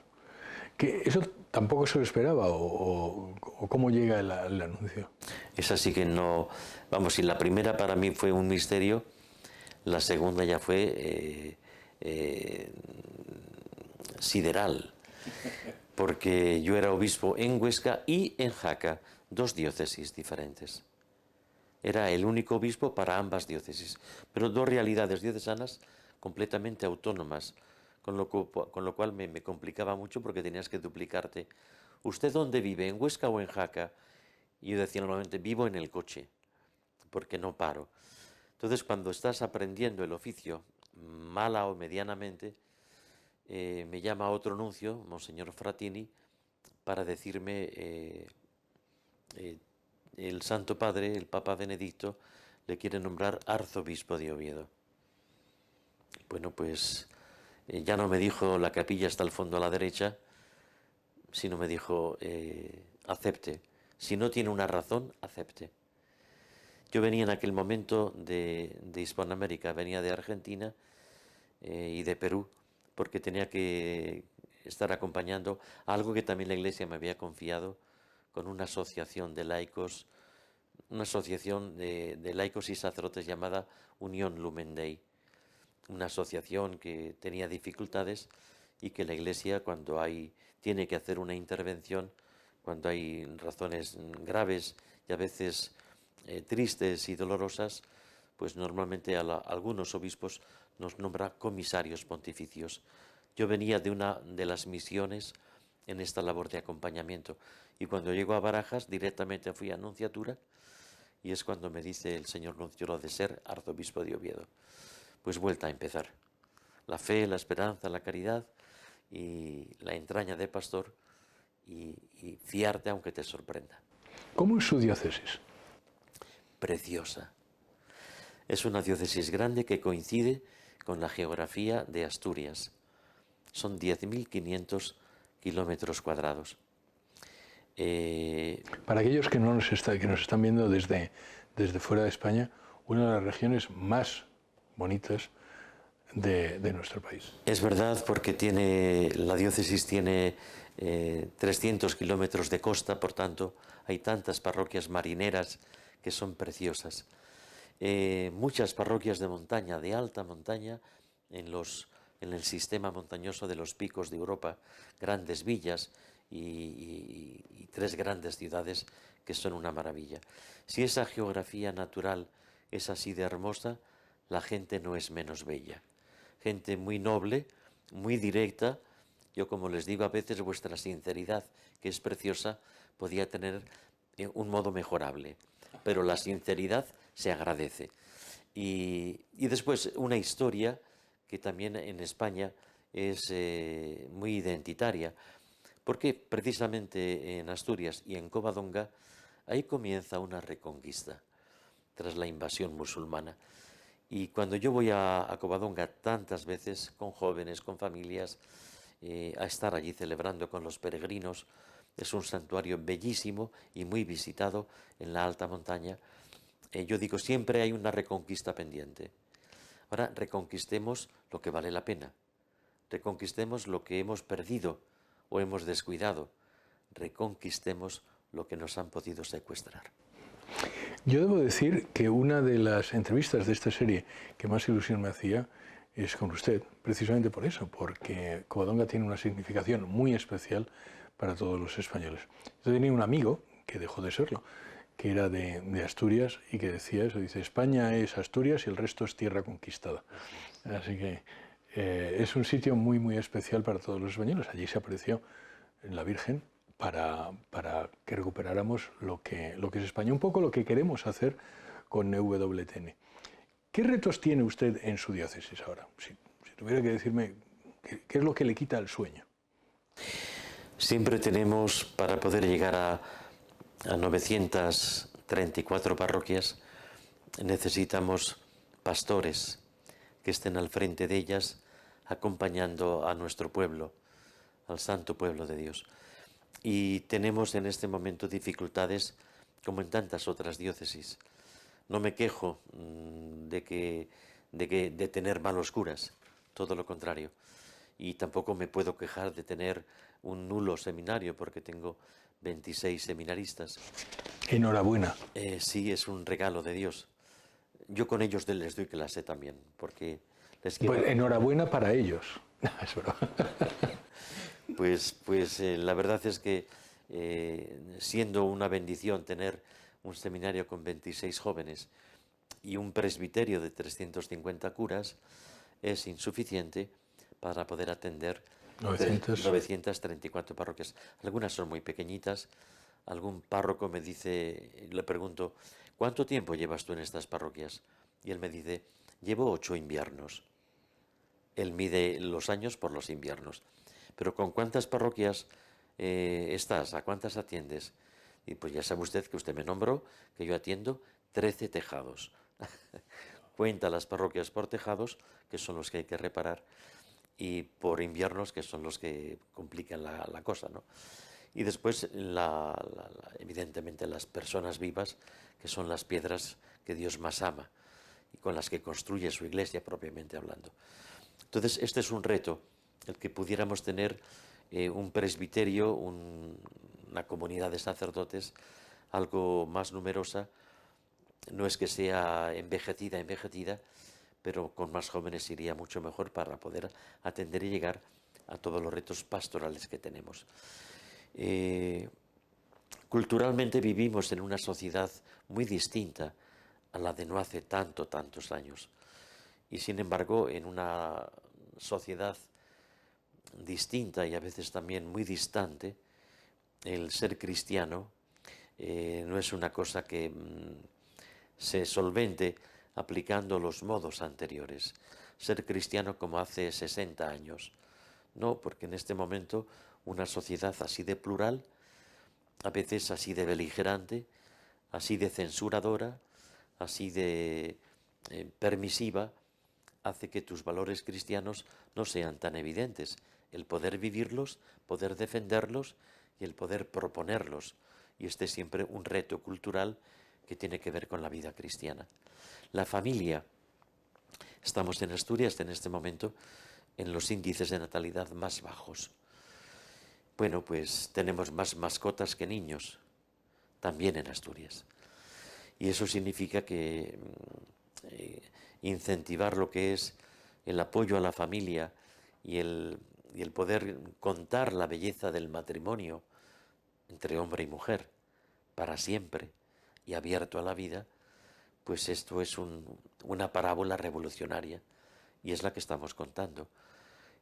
¿Que eso tampoco se lo esperaba o cómo llega el anuncio? Es así que no, vamos, si la primera para mí fue un misterio, la segunda ya fue sideral, porque yo era obispo en Huesca y en Jaca, dos diócesis diferentes. Era el único obispo para ambas diócesis, pero dos realidades diocesanas completamente autónomas, con lo cual me complicaba mucho porque tenías que duplicarte. ¿Usted dónde vive? ¿En Huesca o en Jaca? Y yo decía normalmente, vivo en el coche, porque no paro. Entonces, cuando estás aprendiendo el oficio, mala o medianamente, me llama otro nuncio, Monseñor Fratini, para decirme, el Santo Padre, el Papa Benedicto, le quiere nombrar arzobispo de Oviedo. Bueno, pues ya no me dijo la capilla está al fondo a la derecha, sino me dijo, acepte. Si no tiene una razón, acepte. Yo venía en aquel momento de Hispanoamérica, venía de Argentina y de Perú, porque tenía que estar acompañando algo que también la Iglesia me había confiado con una asociación de laicos, una asociación de laicos y sacerdotes llamada Unión Lumen Dei, una asociación que tenía dificultades y que la Iglesia cuando tiene que hacer una intervención, cuando hay razones graves y a veces tristes y dolorosas, pues normalmente algunos obispos nos nombra comisarios pontificios. Yo venía de una de las misiones en esta labor de acompañamiento y cuando llego a Barajas directamente fui a Nunciatura y es cuando me dice el señor nuncio lo de ser arzobispo de Oviedo. Pues vuelta a empezar. La fe, la esperanza, la caridad y la entraña de pastor y fiarte aunque te sorprenda. ¿Cómo es su diócesis? Preciosa. Es una diócesis grande que coincide con la geografía de Asturias. Son 10.500 kilómetros cuadrados. Para aquellos que nos están viendo desde fuera de España, una de las regiones más bonitas de nuestro país. Es verdad porque la diócesis tiene 300 kilómetros de costa, por tanto hay tantas parroquias marineras que son preciosas. Muchas parroquias de montaña, de alta montaña, en el sistema montañoso de los picos de Europa, grandes villas y 3 grandes ciudades que son una maravilla. Si esa geografía natural es así de hermosa, la gente no es menos bella. Gente muy noble, muy directa. Yo, como les digo a veces, vuestra sinceridad, que es preciosa, podía tener un modo mejorable, pero la sinceridad se agradece. Y después una historia que también en España es muy identitaria, porque precisamente en Asturias y en Covadonga ahí comienza una reconquista tras la invasión musulmana. Y cuando yo voy a Covadonga tantas veces con jóvenes, con familias, a estar allí celebrando con los peregrinos Es un santuario bellísimo y muy visitado en la alta montaña. Yo digo, siempre hay una reconquista pendiente. Ahora reconquistemos lo que vale la pena. Reconquistemos lo que hemos perdido o hemos descuidado. Reconquistemos lo que nos han podido secuestrar. Yo debo decir que una de las entrevistas de esta serie que más ilusión me hacía es con usted, precisamente por eso, porque Covadonga tiene una significación muy especial para todos los españoles. Yo tenía un amigo, que dejó de serlo, que era de Asturias y que decía eso, dice, España es Asturias y el resto es tierra conquistada. Así que es un sitio muy, muy especial para todos los españoles. Allí se apareció la Virgen para que recuperáramos lo que es España, un poco lo que queremos hacer con EWTN. ¿Qué retos tiene usted en su diócesis ahora? Si tuviera que decirme, ¿qué es lo que le quita el sueño? Siempre tenemos, para poder llegar a 934 parroquias, necesitamos pastores que estén al frente de ellas, acompañando a nuestro pueblo, al santo pueblo de Dios. Y tenemos en este momento dificultades como en tantas otras diócesis. No me quejo de tener malos curas, todo lo contrario. Y tampoco me puedo quejar de tener un nulo seminario porque tengo 26 seminaristas. Enhorabuena. Sí, es un regalo de Dios. Yo con ellos les doy clase también, porque les quiero... Pues enhorabuena para ellos. Es verdad. Pues la verdad es que siendo una bendición tener un seminario con 26 jóvenes y un presbiterio de 350 curas, es insuficiente para poder atender 934 parroquias. Algunas son muy pequeñitas. Algún párroco me dice, le pregunto, ¿cuánto tiempo llevas tú en estas parroquias? Y él me dice, llevo 8 inviernos. Él mide los años por los inviernos. Pero ¿con cuántas parroquias estás? ¿A cuántas atiendes? Y pues ya sabe usted que usted me nombró, que yo atiendo 13 tejados. Cuenta las parroquias por tejados, que son los que hay que reparar, y por inviernos, que son los que complican la cosa, ¿no? Y después, evidentemente, las personas vivas, que son las piedras que Dios más ama y con las que construye su iglesia propiamente hablando. Entonces, este es un reto, el que pudiéramos tener un presbiterio, una comunidad de sacerdotes algo más numerosa. No es que sea envejecida, pero con más jóvenes iría mucho mejor para poder atender y llegar a todos los retos pastorales que tenemos. Culturalmente vivimos en una sociedad muy distinta a la de no hace tantos años. Y sin embargo, en una sociedad distinta y a veces también muy distante, el ser cristiano no es una cosa que se solvente aplicando los modos anteriores. Ser cristiano como hace 60 años. No, porque en este momento una sociedad así de plural, a veces así de beligerante, así de censuradora, así de permisiva, hace que tus valores cristianos no sean tan evidentes. El poder vivirlos, poder defenderlos y el poder proponerlos. Y este es siempre un reto cultural que tiene que ver con la vida cristiana. La familia. Estamos en Asturias en este momento en los índices de natalidad más bajos. Bueno, pues tenemos más mascotas que niños, también en Asturias. Y eso significa que incentivar lo que es el apoyo a la familia y el poder contar la belleza del matrimonio entre hombre y mujer para siempre y abierto a la vida, pues esto es una parábola revolucionaria y es la que estamos contando.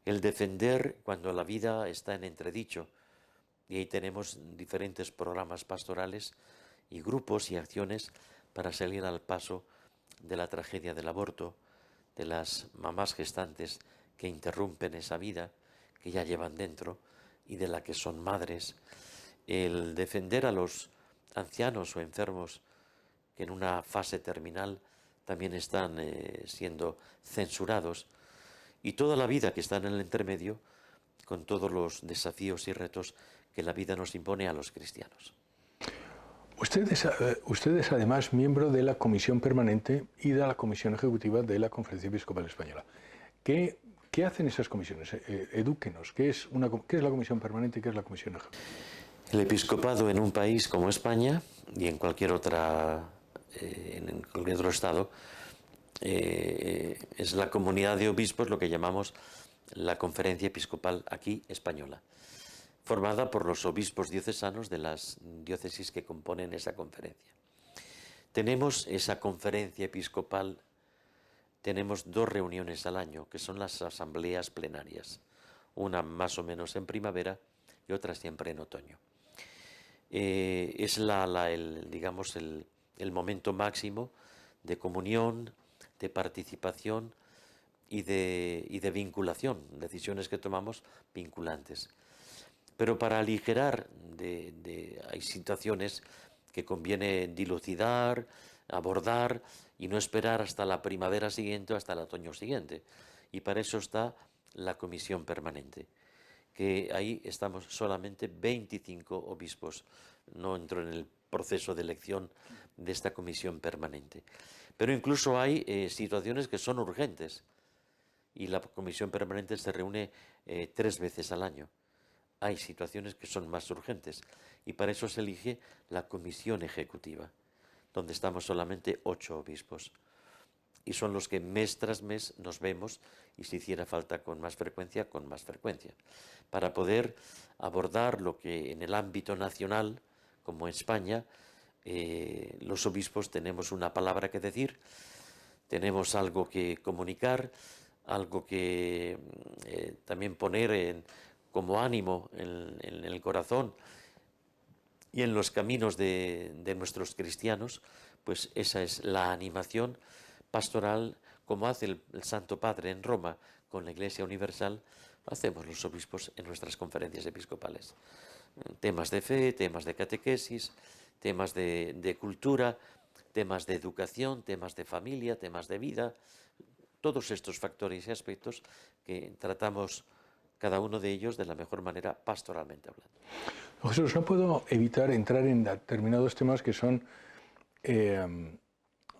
El defender cuando la vida está en entredicho, y ahí tenemos diferentes programas pastorales y grupos y acciones para salir al paso de la tragedia del aborto, de las mamás gestantes que interrumpen esa vida que ya llevan dentro y de la que son madres, el defender a los ancianos o enfermos que en una fase terminal también están siendo censurados, y toda la vida que está en el intermedio, con todos los desafíos y retos que la vida nos impone a los cristianos. Usted es además miembro de la Comisión Permanente y de la Comisión Ejecutiva de la Conferencia Episcopal Española. ¿Qué hacen esas comisiones? Edúquenos. ¿Qué es la Comisión Permanente y qué es la Comisión Ejecutiva? El episcopado en un país como España y en cualquier en cualquier otro estado es la comunidad de obispos, lo que llamamos la Conferencia Episcopal aquí española, formada por los obispos diocesanos de las diócesis que componen esa conferencia. Tenemos esa conferencia episcopal, tenemos 2 reuniones al año, que son las asambleas plenarias, una más o menos en primavera y otra siempre en otoño. Es digamos, el momento máximo de comunión, de participación y de vinculación, decisiones que tomamos vinculantes. Pero para aligerar, hay situaciones que conviene dilucidar, abordar y no esperar hasta la primavera siguiente o hasta el otoño siguiente. Y para eso está la comisión permanente, que ahí estamos solamente 25 obispos. No entro en el proceso de elección de esta comisión permanente. Pero incluso hay situaciones que son urgentes y la comisión permanente se reúne 3 veces al año. Hay situaciones que son más urgentes y para eso se elige la comisión ejecutiva, donde estamos solamente 8 obispos. Y son los que mes tras mes nos vemos y si hiciera falta con más frecuencia, para poder abordar lo que en el ámbito nacional, como en España, los obispos tenemos una palabra que decir, tenemos algo que comunicar, algo que también poner como ánimo en el corazón y en los caminos de nuestros cristianos, pues esa es la animación pastoral, como hace el Santo Padre en Roma con la Iglesia Universal, hacemos los obispos en nuestras conferencias episcopales. Temas de fe, temas de catequesis, temas de cultura, temas de educación, temas de familia, temas de vida, todos estos factores y aspectos que tratamos cada uno de ellos de la mejor manera pastoralmente hablando. Jesús, no puedo evitar entrar en determinados temas que son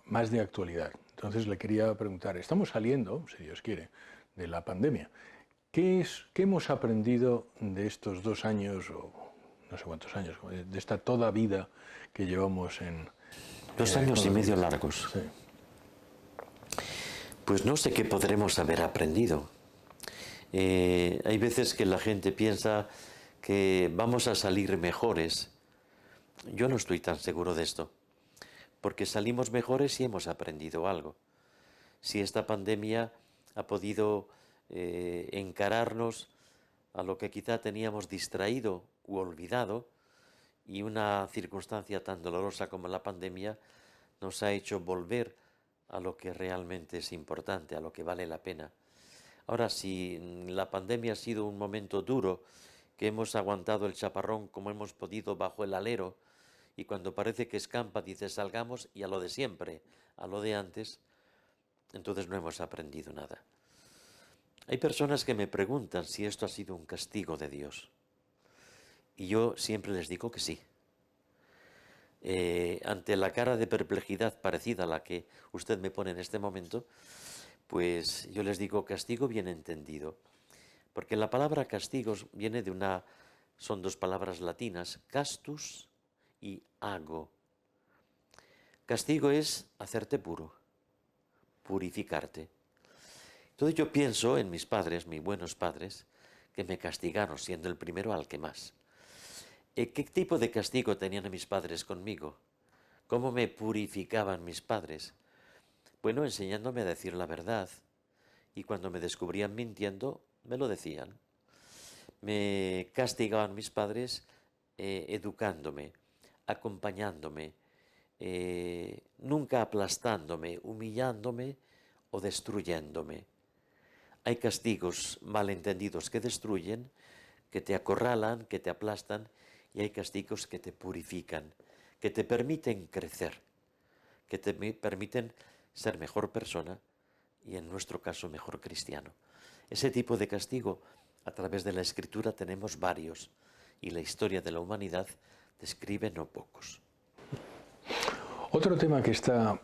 más de actualidad. Entonces le quería preguntar, estamos saliendo, si Dios quiere, de la pandemia. ¿Qué hemos aprendido de estos 2 años, o no sé cuántos años, de esta toda vida que llevamos en... 2 años y medio largos. Sí. Pues no sé qué podremos haber aprendido. Hay veces que la gente piensa que vamos a salir mejores. Yo no estoy tan seguro de esto, porque salimos mejores si hemos aprendido algo. Si esta pandemia ha podido encararnos a lo que quizá teníamos distraído u olvidado, y una circunstancia tan dolorosa como la pandemia nos ha hecho volver a lo que realmente es importante, a lo que vale la pena. Ahora, si la pandemia ha sido un momento duro, que hemos aguantado el chaparrón como hemos podido bajo el alero, y cuando parece que escampa dices salgamos y a lo de siempre, a lo de antes, entonces no hemos aprendido nada. Hay personas que me preguntan si esto ha sido un castigo de Dios. Y yo siempre les digo que sí. Ante la cara de perplejidad parecida a la que usted me pone en este momento, pues yo les digo castigo bien entendido. Porque la palabra castigos viene son 2 palabras latinas, castus y ago. Castigo es hacerte puro, purificarte. Entonces yo pienso en mis padres, mis buenos padres, que me castigaron siendo el primero al que más. ¿Qué tipo de castigo tenían mis padres conmigo? ¿Cómo me purificaban mis padres? Bueno, enseñándome a decir la verdad. Y cuando me descubrían mintiendo, me lo decían. Me castigaban mis padres educándome, acompañándome, nunca aplastándome, humillándome o destruyéndome. Hay castigos malentendidos que destruyen, que te acorralan, que te aplastan, y hay castigos que te purifican, que te permiten crecer, que te permiten ser mejor persona y en nuestro caso mejor cristiano. Ese tipo de castigo a través de la Escritura tenemos varios, y la historia de la humanidad describe no pocos. Otro tema que está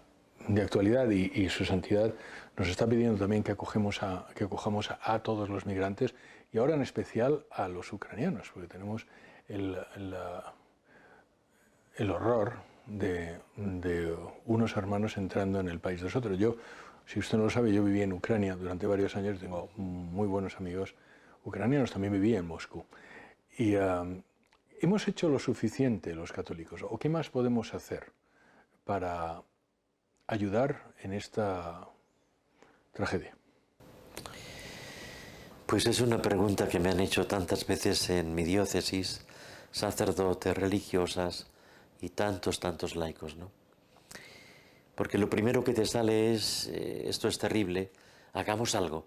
de actualidad y su santidad nos está pidiendo también que acojamos a todos los migrantes y ahora en especial a los ucranianos, porque tenemos el horror de unos hermanos entrando en el país de nosotros. Yo, si usted no lo sabe, yo viví en Ucrania durante varios años, tengo muy buenos amigos ucranianos, también viví en Moscú. Y hemos hecho lo suficiente los católicos, ¿o qué más podemos hacer para ayudar en esta tragedia? Pues es una pregunta que me han hecho tantas veces en mi diócesis, sacerdotes, religiosas y tantos laicos, ¿no? Porque lo primero que te sale es, esto es terrible, hagamos algo.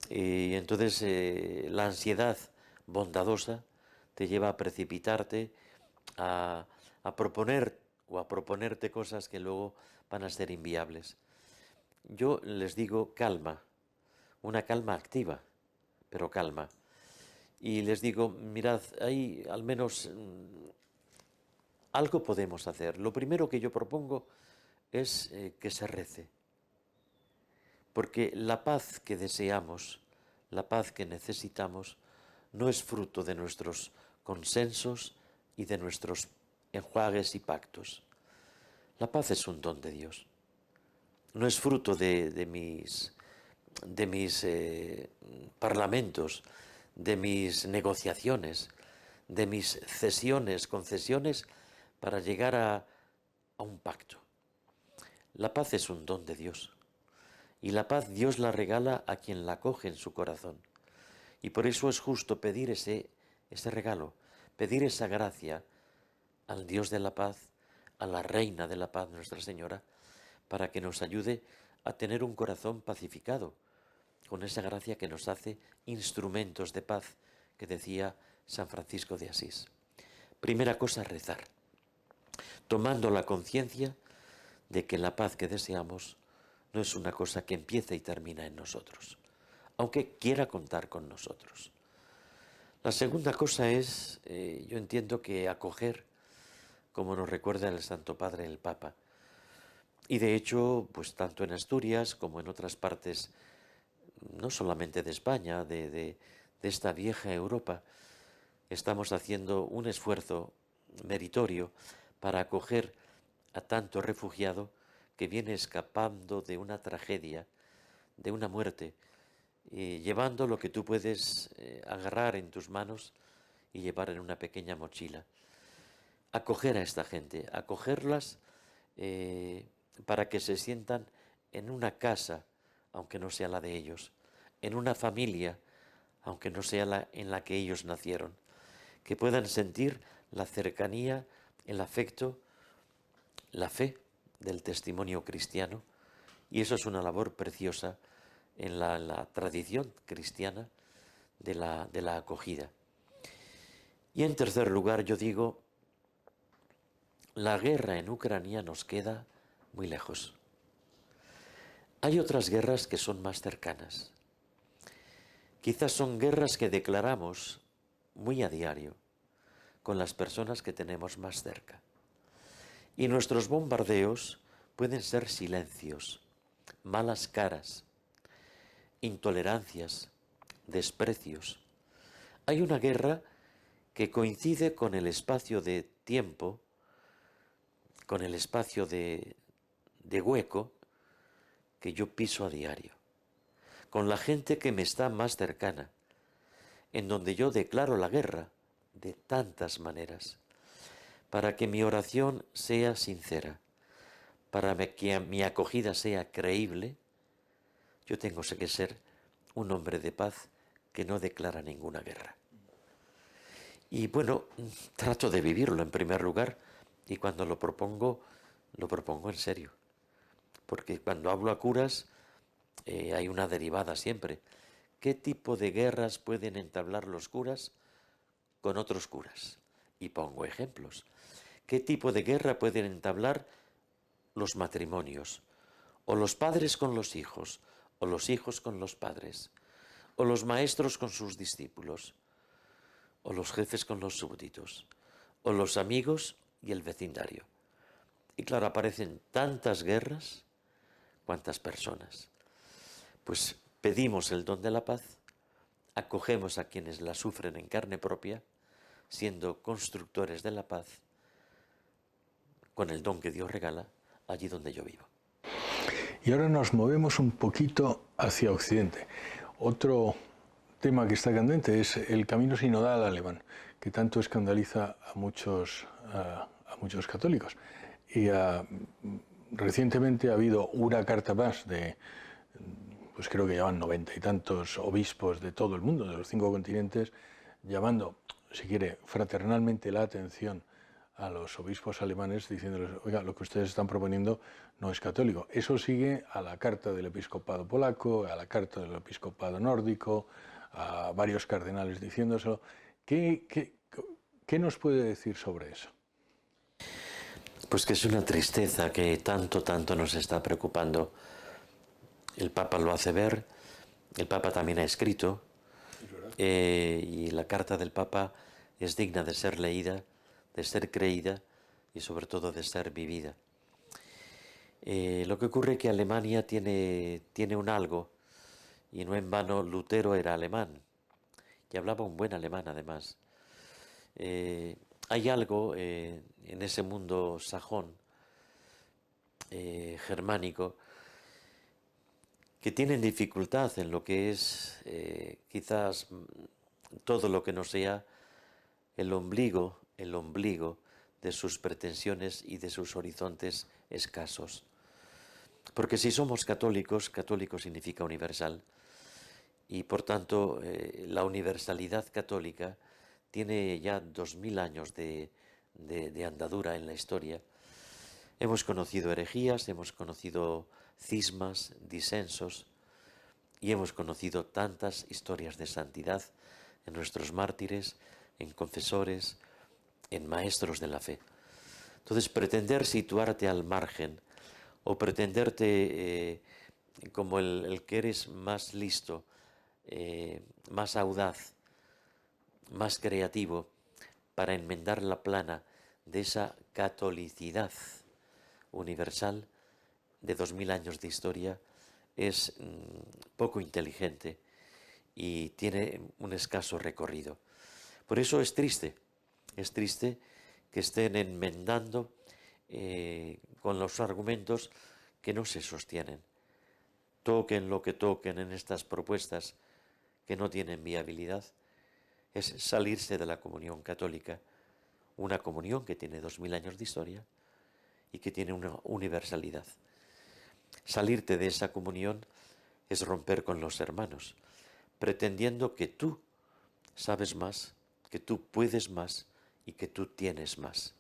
Y entonces la ansiedad bondadosa te lleva a precipitarte, a proponer o a proponerte cosas que luego van a ser inviables. Yo les digo calma, una calma activa, pero calma. Y les digo, mirad, hay al menos algo podemos hacer. Lo primero que yo propongo es que se rece. Porque la paz que deseamos, la paz que necesitamos, no es fruto de nuestros consensos y de nuestros enjuagues y pactos. La paz es un don de Dios. No es fruto de mis parlamentos, de mis negociaciones, de mis cesiones, concesiones para llegar a un pacto. La paz es un don de Dios. Y la paz Dios la regala a quien la acoge en su corazón. Y por eso es justo pedir ese regalo, pedir esa gracia al Dios de la paz, a la Reina de la Paz, Nuestra Señora, para que nos ayude a tener un corazón pacificado, con esa gracia que nos hace instrumentos de paz, que decía San Francisco de Asís. Primera cosa, rezar, tomando la conciencia de que la paz que deseamos no es una cosa que empieza y termina en nosotros, aunque quiera contar con nosotros. La segunda cosa es, yo entiendo que acoger, como nos recuerda el Santo Padre, el Papa. Y de hecho, pues tanto en Asturias como en otras partes, no solamente de España, de esta vieja Europa, estamos haciendo un esfuerzo meritorio para acoger a tanto refugiado que viene escapando de una tragedia, de una muerte, llevando lo que tú puedes agarrar en tus manos y llevar en una pequeña mochila. Acoger a esta gente, acogerlas para que se sientan en una casa, aunque no sea la de ellos, en una familia, aunque no sea la en la que ellos nacieron, que puedan sentir la cercanía, el afecto, la fe del testimonio cristiano, y eso es una labor preciosa en la tradición cristiana de la acogida. Y en tercer lugar, yo digo, la guerra en Ucrania nos queda muy lejos. Hay otras guerras que son más cercanas. Quizás son guerras que declaramos muy a diario con las personas que tenemos más cerca. Y nuestros bombardeos pueden ser silencios, malas caras, intolerancias, desprecios. Hay una guerra que coincide con el espacio de tiempo, con el espacio de hueco que yo piso a diario, con la gente que me está más cercana, en donde yo declaro la guerra de tantas maneras, para que mi oración sea sincera, para que mi acogida sea creíble. Yo tengo que ser un hombre de paz que no declara ninguna guerra. Y bueno, trato de vivirlo en primer lugar, y cuando lo propongo en serio. Porque cuando hablo a curas, hay una derivada siempre. ¿Qué tipo de guerras pueden entablar los curas con otros curas? Y pongo ejemplos. ¿Qué tipo de guerra pueden entablar los matrimonios? O los padres con los hijos, o los hijos con los padres, o los maestros con sus discípulos, o los jefes con los súbditos, o los amigos y el vecindario. Y claro, aparecen tantas guerras, cuantas personas. Pues pedimos el don de la paz, acogemos a quienes la sufren en carne propia, siendo constructores de la paz, con el don que Dios regala, allí donde yo vivo. Y ahora nos movemos un poquito hacia Occidente. Otro tema que está candente es el camino sinodal alemán, que tanto escandaliza a muchos católicos. Y recientemente ha habido una carta más de, pues creo que llevan 90 y tantos obispos de todo el mundo, de los 5 continentes, llamando, si quiere, fraternalmente la atención a los obispos alemanes, diciéndoles, oiga, lo que ustedes están proponiendo no es católico. Eso sigue a la carta del episcopado polaco, a la carta del episcopado nórdico, a varios cardenales diciéndoselo. ¿Qué nos puede decir sobre eso? Pues que es una tristeza que tanto nos está preocupando. El Papa lo hace ver, el Papa también ha escrito, y la carta del Papa es digna de ser leída, de ser creída y sobre todo de ser vivida. Lo que ocurre es que Alemania tiene un algo, y no en vano Lutero era alemán, y hablaba un buen alemán además. Hay algo en ese mundo sajón, germánico, que tienen dificultad en lo que es quizás todo lo que no sea el ombligo de sus pretensiones y de sus horizontes escasos. Porque si somos católicos, católico significa universal, y por tanto la universalidad católica tiene ya 2000 años de andadura en la historia. Hemos conocido herejías, hemos conocido cismas, disensos, y hemos conocido tantas historias de santidad en nuestros mártires, en confesores, en maestros de la fe. Entonces, pretender situarte al margen o pretenderte como el que eres más listo, más audaz, más creativo para enmendar la plana de esa catolicidad universal de 2000 años de historia es poco inteligente y tiene un escaso recorrido. Por eso es triste que estén enmendando con los argumentos que no se sostienen. Toquen lo que toquen en estas propuestas que no tienen viabilidad, es salirse de la comunión católica, una comunión que tiene 2000 años de historia y que tiene una universalidad. Salirte de esa comunión es romper con los hermanos, pretendiendo que tú sabes más, que tú puedes más y que tú tienes más.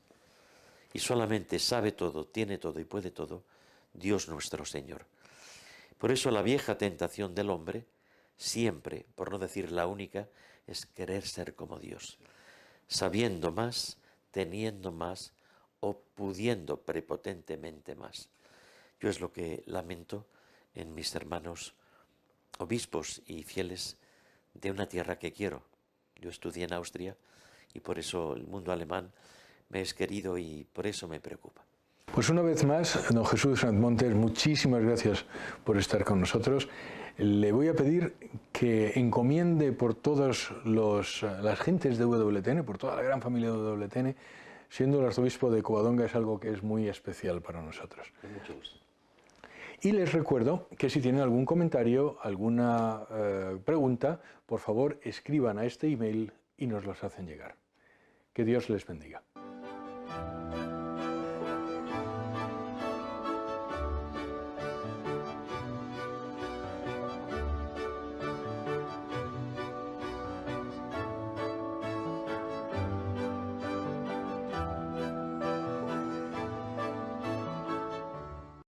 Y solamente sabe todo, tiene todo y puede todo Dios nuestro Señor. Por eso la vieja tentación del hombre, siempre, por no decir la única, es querer ser como Dios, sabiendo más, teniendo más o pudiendo prepotentemente más. Yo es lo que lamento en mis hermanos obispos y fieles de una tierra que quiero. Yo estudié en Austria y por eso el mundo alemán me es querido y por eso me preocupa. Pues una vez más, don Jesús Sanz Montes, muchísimas gracias por estar con nosotros. Le voy a pedir que encomiende por todas las gentes de WTN, por toda la gran familia de WTN, siendo el arzobispo de Covadonga es algo que es muy especial para nosotros. Con mucho gusto. Y les recuerdo que si tienen algún comentario, alguna pregunta, por favor escriban a este email y nos los hacen llegar. Que Dios les bendiga.